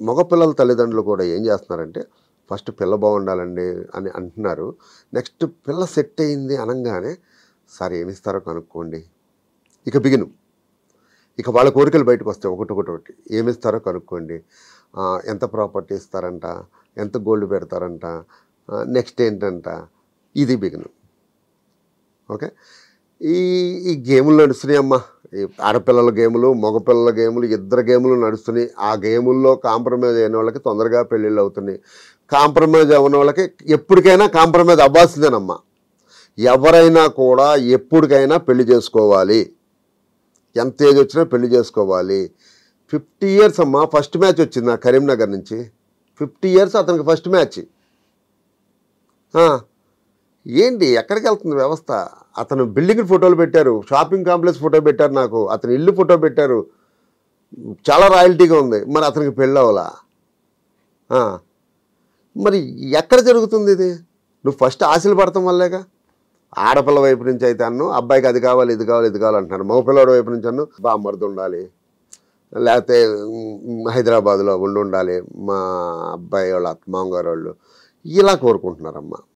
మగపిల్లల తల్లిదండ్రులు కూడా ఏం చేస్తున్నారంటే ఫస్ట్ పిల్ల బాగుండాలండి అని అంటున్నారు. నెక్స్ట్ పిల్ల సెట్ అయింది అనంగానే సార్ ఏమిస్తారో కనుక్కోండి. ఇక బిగిను. ఇక వాళ్ళ కోరికలు బయటకొస్తాయి ఒకటొకటొకటి. ఏమిస్తారో కనుక్కోండి. ఎంత ప్రాపర్టీ ఇస్తారంట, ఎంత గోల్డ్ పెడతారంట, నెక్స్ట్ ఏంటంట, ఇది బిగిను. ఓకే. ఈ ఈ గేములు నడుస్తున్నాయమ్మా. ఈ ఆడపిల్లల గేములు, మగపిల్లల గేములు, ఇద్దరు గేములు నడుస్తున్నాయి. ఆ గేముల్లో కాంప్రమైజ్ అయిన వాళ్ళకి తొందరగా పెళ్ళిళ్ళు అవుతున్నాయి. కాంప్రమైజ్ అవ్వని వాళ్ళకి ఎప్పటికైనా కాంప్రమైజ్ అవ్వాల్సిందేనమ్మా. ఎవరైనా కూడా ఎప్పటికైనా పెళ్లి చేసుకోవాలి. ఎంత ఏజ్ వచ్చినా పెళ్లి చేసుకోవాలి. 50 years అమ్మా. ఫస్ట్ మ్యాచ్ వచ్చింది నా కరీంనగర్ నుంచి. 50 years అతనికి ఫస్ట్ మ్యాచ్. ఏంటి ఎక్కడికి వెళ్తుంది వ్యవస్థ? అతను బిల్డింగ్ ఫోటోలు పెట్టారు, షాపింగ్ కాంప్లెక్స్ ఫోటో పెట్టారు, నాకు అతని ఇల్లు ఫోటో పెట్టారు, చాలా రాయల్టీగా ఉంది. మరి అతనికి పెళ్ళి అవ్వాలా? మరి ఎక్కడ జరుగుతుంది ఇది? నువ్వు ఫస్ట్ ఆశలు పడతాం వల్లేగా. ఆడపిల్ల వైపు నుంచి అయితే అన్ను అబ్బాయికి అది కావాలి ఇది కావాలి ఇది కావాలి అంటున్నాడు. మగపిల్లవాడి వైపు నుంచి అన్ను బామ్మర్ది ఉండాలి, లేకపోతే హైదరాబాద్లో ఉండాలి మా అబ్బాయి వాళ్ళ మామగారు వాళ్ళు, ఇలా కోరుకుంటున్నారమ్మా.